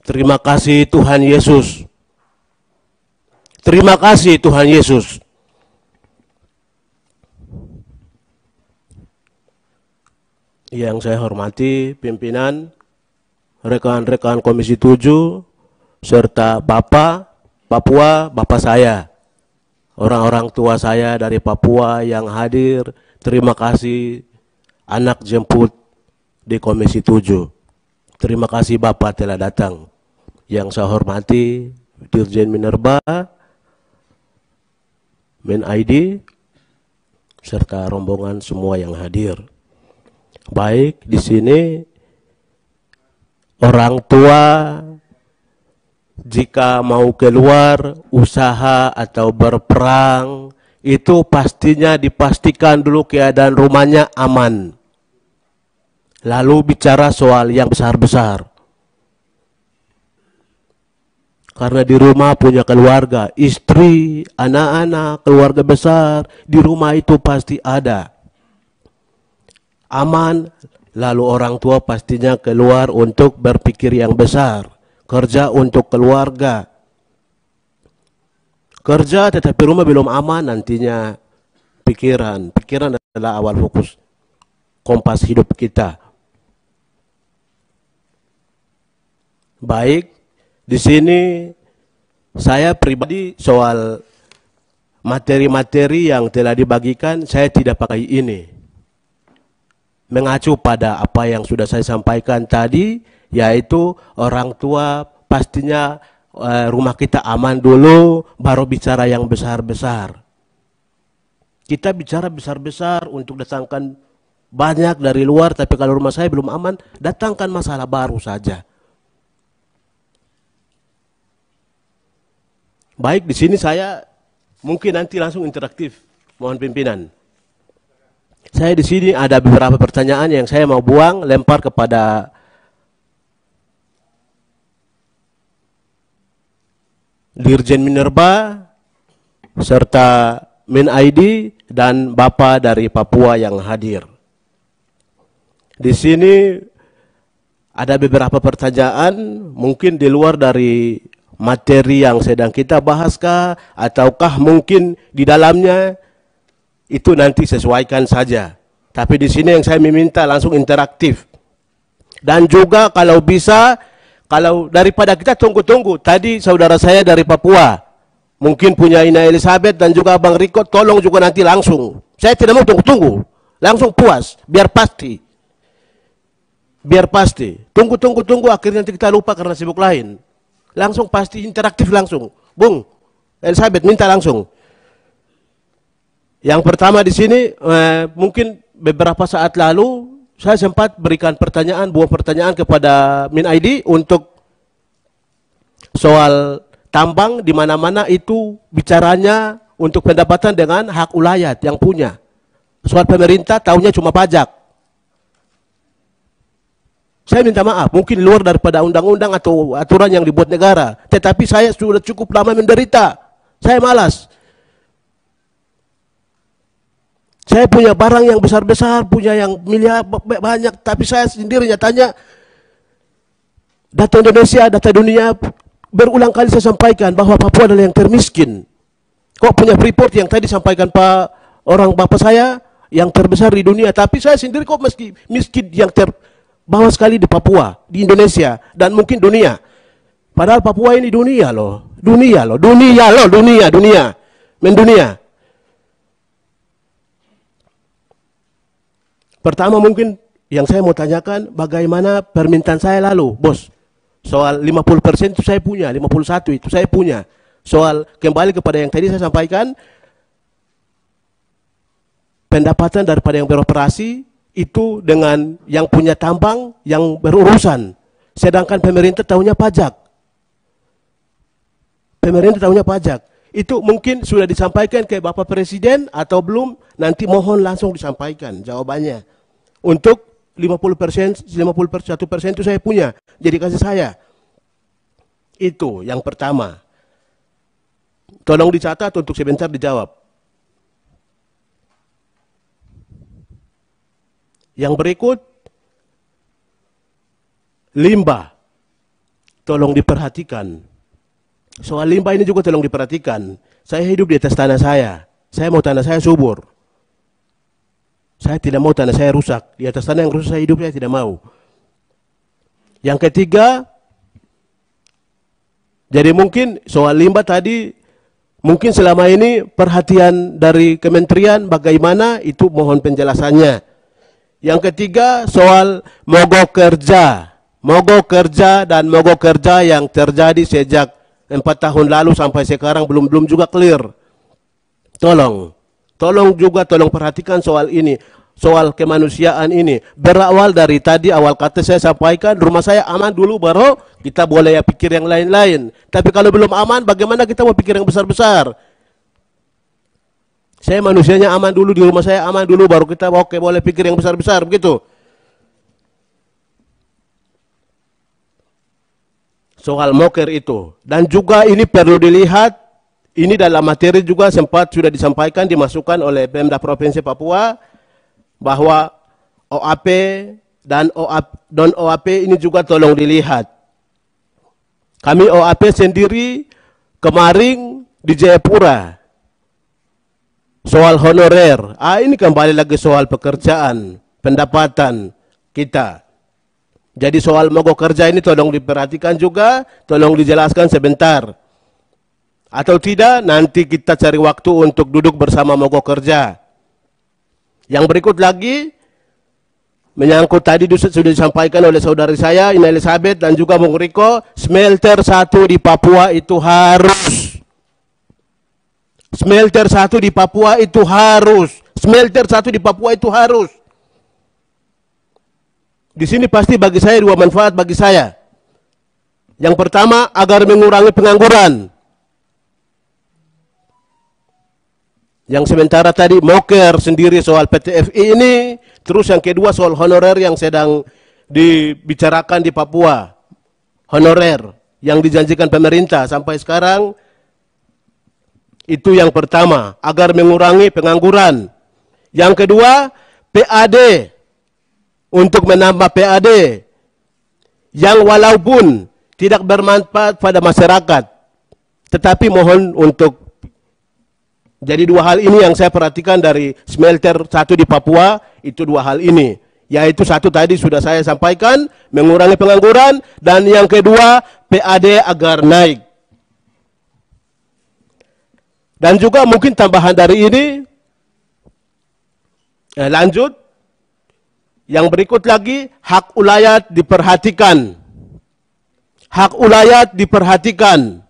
Terima kasih Tuhan Yesus. Terima kasih Tuhan Yesus. Yang saya hormati pimpinan, rekan-rekan Komisi 7, serta Bapak Papua, Bapak saya, orang-orang tua saya dari Papua yang hadir, terima kasih anak jemput di Komisi 7. Terima kasih Bapak telah datang. Yang saya hormati Dirjen Minerba, Min ID, serta rombongan semua yang hadir. Baik, di sini orang tua jika mau keluar usaha atau berperang itu pastinya dipastikan dulu keadaan rumahnya aman. Lalu bicara soal yang besar-besar. Karena di rumah punya keluarga, istri, anak-anak, keluarga besar, di rumah itu pasti ada. Aman, lalu orang tua pastinya keluar untuk berpikir yang besar. Kerja untuk keluarga. Kerja tetapi rumah belum aman, nantinya pikiran. Pikiran adalah awal fokus kompas hidup kita. Baik, di sini saya pribadi soal materi-materi yang telah dibagikan, saya tidak pakai ini. Mengacu pada apa yang sudah saya sampaikan tadi, yaitu orang tua pastinya rumah kita aman dulu, baru bicara yang besar-besar. Kita bicara besar-besar untuk datangkan banyak dari luar, tapi kalau rumah saya belum aman, datangkan masalah baru saja. Baik, di sini saya mungkin nanti langsung interaktif. Mohon pimpinan. Saya di sini ada beberapa pertanyaan yang saya mau buang, lempar kepada Dirjen Minerba serta Min ID dan Bapak dari Papua yang hadir. Di sini ada beberapa pertanyaan mungkin di luar dari materi yang sedang kita bahaskah, ataukah mungkin di dalamnya, itu nanti sesuaikan saja. Tapi di sini yang saya meminta langsung interaktif. Dan juga kalau bisa, kalau daripada kita tunggu-tunggu, tadi saudara saya dari Papua, mungkin punya Ina Elizabeth dan juga Abang Riko, tolong juga nanti langsung. Saya tidak mau tunggu-tunggu, langsung puas, biar pasti. Biar pasti. Tunggu, akhirnya nanti kita lupa karena sibuk lain. Langsung pasti interaktif langsung. Bung Elizabeth minta langsung. Yang pertama di sini mungkin beberapa saat lalu saya sempat berikan pertanyaan, buah pertanyaan kepada Min ID untuk soal tambang di mana-mana itu bicaranya untuk pendapatan dengan hak ulayat yang punya. Soal pemerintah tahunya cuma pajak. Saya minta maaf, mungkin luar daripada undang-undang atau aturan yang dibuat negara. Tetapi saya sudah cukup lama menderita. Saya malas. Saya punya barang yang besar-besar, punya yang miliar banyak. Tapi saya sendiri nyatanya, data Indonesia, data dunia, berulang kali saya sampaikan bahwa Papua adalah yang termiskin. Kok punya Freeport yang tadi sampaikan Pak orang Bapak saya, yang terbesar di dunia. Tapi saya sendiri kok meski miskin yang bawah sekali di Papua, di Indonesia, dan mungkin dunia. Padahal Papua ini dunia loh. Dunia. Mendunia. Pertama mungkin yang saya mau tanyakan, bagaimana permintaan saya lalu, bos? Soal 50% itu saya punya, 51 itu saya punya. Soal kembali kepada yang tadi saya sampaikan, pendapatan daripada yang beroperasi, itu dengan yang punya tambang yang berurusan. Sedangkan pemerintah tahunya pajak. Pemerintah tahunya pajak. Itu mungkin sudah disampaikan ke Bapak Presiden atau belum, nanti mohon langsung disampaikan jawabannya. Untuk 50%, 51% itu saya punya, jadi kasih saya. Itu yang pertama. Tolong dicatat untuk sebentar dijawab. Yang berikut, limbah. tolong diperhatikan. Soal limbah ini juga tolong diperhatikan. Saya hidup di atas tanah saya. Saya mau tanah saya subur. Saya tidak mau tanah saya rusak. Di atas tanah yang rusak saya hidup, saya tidak mau. Yang ketiga, jadi mungkin soal limbah tadi, mungkin selama ini perhatian dari kementerian bagaimana, itu mohon penjelasannya. Yang ketiga, soal mogok kerja. Mogok kerja dan mogok kerja yang terjadi sejak 4 tahun lalu sampai sekarang belum juga clear. Tolong juga perhatikan soal ini, soal kemanusiaan ini. Berawal dari tadi awal kata saya sampaikan, rumah saya aman dulu baru kita boleh ya pikir yang lain-lain. Tapi kalau belum aman, bagaimana kita mau pikir yang besar-besar? Saya manusianya aman dulu, di rumah saya aman dulu, baru kita oke boleh pikir yang besar-besar, begitu. Soal moker itu. Dan juga ini perlu dilihat, ini dalam materi juga sempat sudah disampaikan, dimasukkan oleh Pemda Provinsi Papua, bahwa OAP dan OAP ini juga tolong dilihat. Kami OAP sendiri kemarin di Jayapura, soal honorer. Ini kembali lagi soal pekerjaan, pendapatan kita. Jadi soal mogok kerja ini tolong diperhatikan juga, tolong dijelaskan sebentar. Atau tidak, nanti kita cari waktu untuk duduk bersama mogok kerja. Yang berikut lagi, menyangkut tadi sudah disampaikan oleh saudari saya, Ina Elizabeth dan juga Bung Riko, smelter 1 di Papua itu harus. Smelter 1 di Papua itu harus. Smelter 1 di Papua itu harus. Di sini pasti bagi saya dua manfaat bagi saya. Yang pertama, agar mengurangi pengangguran. Yang sementara tadi moker sendiri soal PTFI ini, terus yang kedua soal honorer yang sedang dibicarakan di Papua. Honorer yang dijanjikan pemerintah sampai sekarang, itu yang pertama, agar mengurangi pengangguran. Yang kedua, PAD. Untuk menambah PAD yang walaupun tidak bermanfaat pada masyarakat, tetapi mohon untuk, jadi dua hal ini yang saya perhatikan dari smelter 1 di Papua, itu dua hal ini, yaitu satu tadi sudah saya sampaikan, mengurangi pengangguran, dan yang kedua PAD agar naik. Dan juga mungkin tambahan dari ini, lanjut. Yang berikut lagi, hak ulayat diperhatikan. Hak ulayat diperhatikan.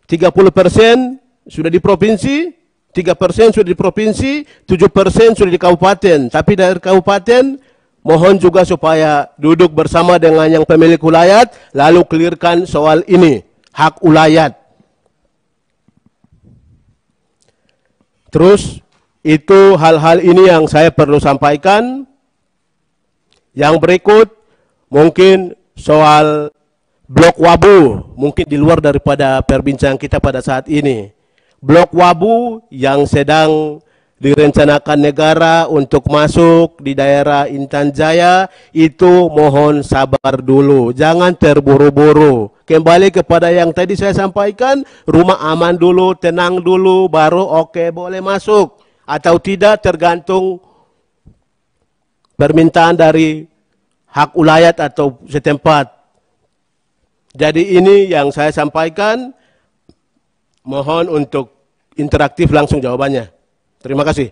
30% sudah di provinsi, 3% sudah di provinsi, 7% sudah di kabupaten. Tapi dari kabupaten, mohon juga supaya duduk bersama dengan yang pemilik ulayat, lalu clearkan soal ini, hak ulayat. Terus, itu hal-hal ini yang saya perlu sampaikan. Yang berikut mungkin soal blok Wabu, mungkin di luar daripada perbincangan kita pada saat ini. Blok Wabu yang sedang direncanakan negara untuk masuk di daerah Intan Jaya, itu mohon sabar dulu, jangan terburu-buru. Kembali kepada yang tadi saya sampaikan, rumah aman dulu, tenang dulu, baru oke boleh masuk. Atau tidak tergantung permintaan dari hak ulayat atau setempat. Jadi ini yang saya sampaikan, mohon untuk interaktif langsung jawabannya. Terima kasih.